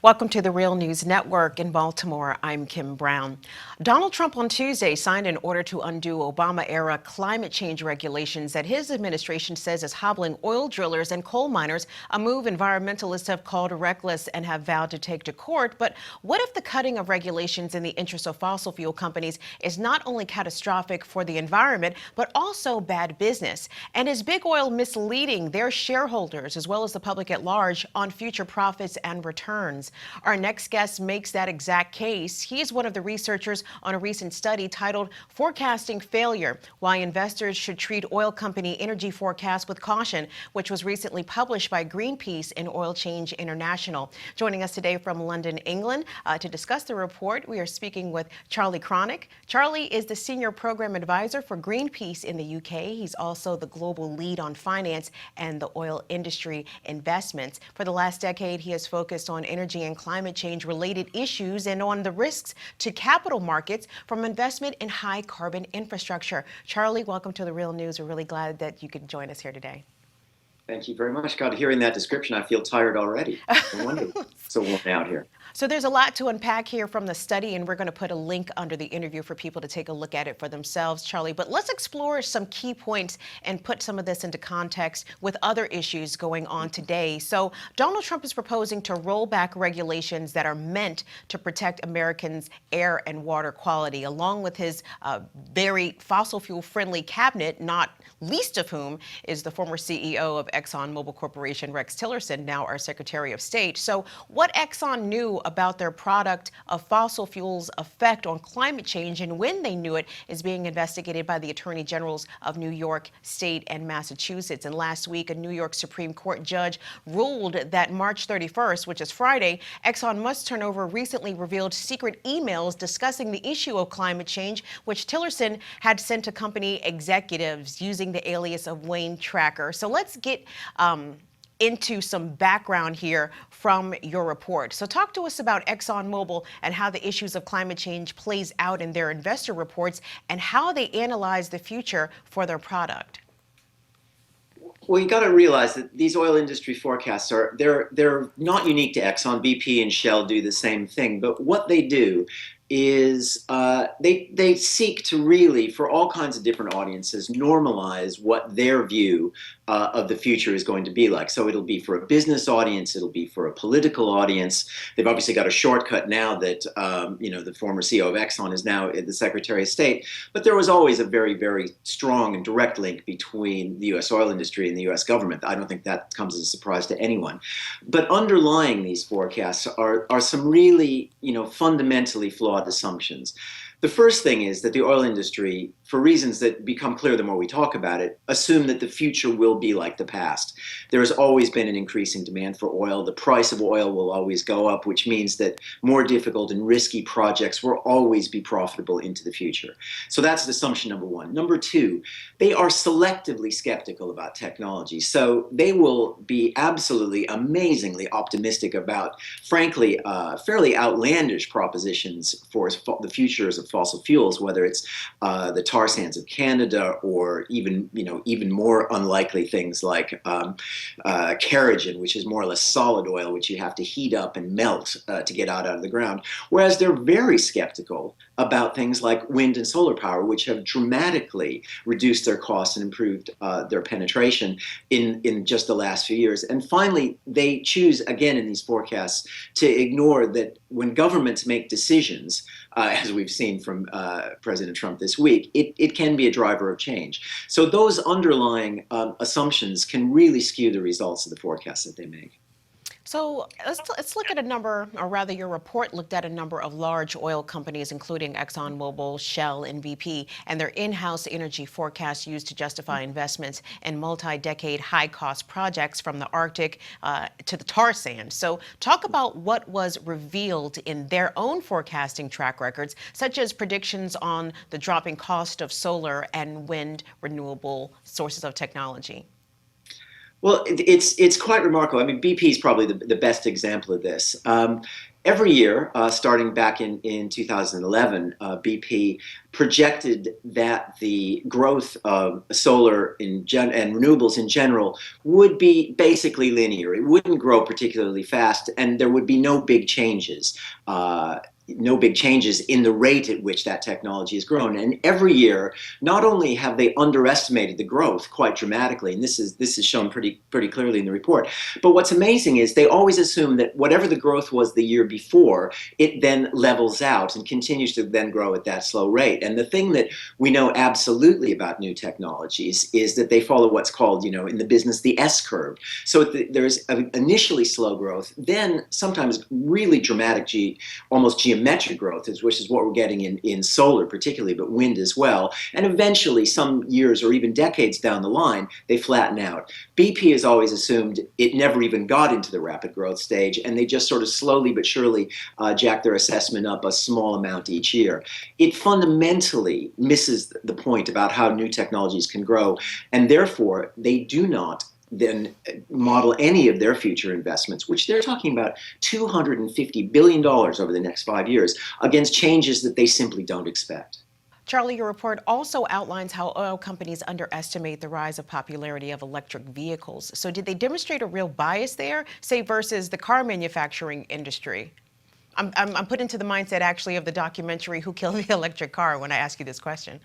Welcome to the Real News Network in Baltimore. I'm Kim Brown. Donald Trump on Tuesday signed an order to undo Obama-era climate change regulations that his administration says is hobbling oil drillers and coal miners, a move environmentalists have called reckless and have vowed to take to court. But what if the cutting of regulations in the interest of fossil fuel companies is not only catastrophic for the environment, but also bad business? And is big oil misleading their shareholders as well as the public at large on future profits and returns? Our next guest makes that exact case. He is one of the researchers on a recent study titled Forecasting Failure: Why Investors Should Treat Oil Company Energy Forecasts with Caution, which was recently published by Greenpeace and Oil Change International. Joining us today from London, England, to discuss the report, we are speaking with Charlie Kronick. Charlie is the Senior Program Advisor for Greenpeace in the UK. He's also the global lead on finance and the oil industry investments. For the last decade, he has focused on energy and climate change related issues and on the risks to capital markets from investment in high carbon infrastructure. Charlie, welcome to the Real News. We're really glad that you could join us here today. Thank you very much. God, hearing that description, I feel tired already. No wonder it's so warm out here. So there's a lot to unpack here from the study, and we're going to put a link under the interview for people to take a look at it for themselves, Charlie. But let's explore some key points and put some of this into context with other issues going on today. So Donald Trump is proposing to roll back regulations that are meant to protect Americans' air and water quality, along with his very fossil fuel friendly cabinet, not least of whom is the former CEO of ExxonMobil Corporation, Rex Tillerson, now our Secretary of State. So what Exxon knew about their product of fossil fuels' effect on climate change and when they knew it is being investigated by the Attorney Generals of New York State and Massachusetts. And last week, a New York Supreme Court judge ruled that March 31st, which is Friday, Exxon must turn over recently revealed secret emails discussing the issue of climate change, which Tillerson had sent to company executives using the alias of Wayne Tracker. So let's get into some background here from your report. So talk to us about ExxonMobil and how the issues of climate change plays out in their investor reports and how they analyze the future for their product. Well, you got to realize that these oil industry forecasts they're not unique to Exxon. BP and Shell do the same thing, but what they do is they seek to really, for all kinds of different audiences, normalize what their view of the future is going to be like. So it'll be for a business audience, it'll be for a political audience. They've obviously got a shortcut now that the former CEO of Exxon is now the Secretary of State. But there was always a very, very strong and direct link between the U.S. oil industry and the U.S. government. I don't think that comes as a surprise to anyone. But underlying these forecasts are some really, fundamentally flawed assumptions. The first thing is that the oil industry, for reasons that become clear the more we talk about it, assume that the future will be like the past. There has always been an increasing demand for oil. The price of oil will always go up, which means that more difficult and risky projects will always be profitable into the future. So that's assumption number one. Number two, they are selectively skeptical about technology. So they will be absolutely amazingly optimistic about, frankly, fairly outlandish propositions for the futures of fossil fuels, whether it's the tar sands of Canada or even more unlikely things like kerogen, which is more or less solid oil, which you have to heat up and melt to get out of the ground. Whereas they're very skeptical about things like wind and solar power, which have dramatically reduced their costs and improved their penetration in just the last few years. And finally, they choose, again in these forecasts, to ignore that when governments make decisions, as we've seen from President Trump this week, it can be a driver of change. So those underlying assumptions can really skew the results of the forecasts that they make. So let's look at a number, or rather your report looked at a number of large oil companies, including ExxonMobil, Shell, and BP, and their in-house energy forecasts used to justify investments in multi-decade high-cost projects from the Arctic to the tar sands. So talk about what was revealed in their own forecasting track records, such as predictions on the dropping cost of solar and wind renewable sources of technology. Well, it's quite remarkable. I mean, BP is probably the best example of this. Every year, starting back in 2011, BP projected that the growth of solar and renewables in general would be basically linear. It wouldn't grow particularly fast, and there would be no big changes in the rate at which that technology has grown. And every year, not only have they underestimated the growth quite dramatically, and this is shown pretty clearly in the report, but what's amazing is they always assume that whatever the growth was the year before, it then levels out and continues to then grow at that slow rate. And the thing that we know absolutely about new technologies is that they follow what's called, in the business, the S curve. So there's initially slow growth, then sometimes really dramatic, almost geometric growth, which is what we're getting in solar particularly, but wind as well. And eventually, some years or even decades down the line, they flatten out. BP has always assumed it never even got into the rapid growth stage, and they just sort of slowly but surely jack their assessment up a small amount each year. It fundamentally misses the point about how new technologies can grow, and therefore they do not then model any of their future investments, which they're talking about $250 billion over the next 5 years, against changes that they simply don't expect. Charlie, your report also outlines how oil companies underestimate the rise of popularity of electric vehicles. So did they demonstrate a real bias there, say, versus the car manufacturing industry? I'm put into the mindset, actually, of the documentary Who Killed the Electric Car when I ask you this question.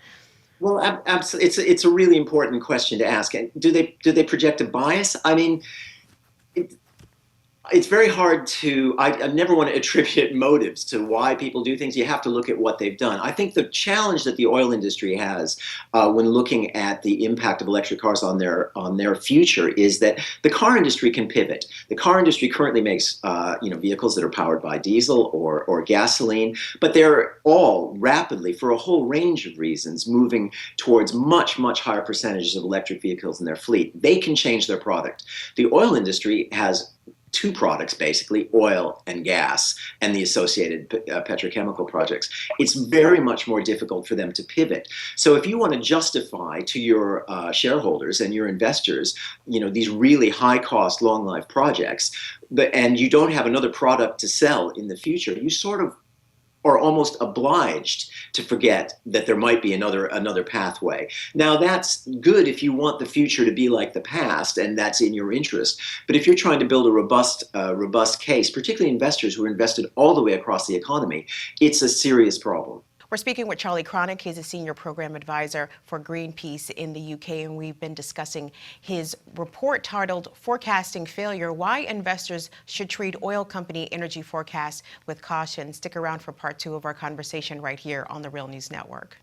Well, absolutely, it's a really important question to ask. And do they project a bias? I mean, it's very hard to, I never want to attribute motives to why people do things. You have to look at what they've done. I think the challenge that the oil industry has when looking at the impact of electric cars on their future is that the car industry can pivot. The car industry currently makes vehicles that are powered by diesel or gasoline, but they're all rapidly, for a whole range of reasons, moving towards much higher percentages of electric vehicles in their fleet. They can change their product. The oil industry has two products, basically, oil and gas, and the associated petrochemical projects. It's very much more difficult for them to pivot. So if you want to justify to your shareholders and your investors, these really high-cost, long-life projects, and you don't have another product to sell in the future, you sort of are almost obliged to forget that there might be another pathway. Now, that's good if you want the future to be like the past, and that's in your interest. But if you're trying to build a robust case, particularly investors who are invested all the way across the economy, it's a serious problem. We're speaking with Charlie Kronick. He's a senior program advisor for Greenpeace in the UK, and we've been discussing his report titled Forecasting Failure: Why Investors Should Treat Oil Company Energy Forecasts with Caution. Stick around for part 2 of our conversation right here on the Real News Network.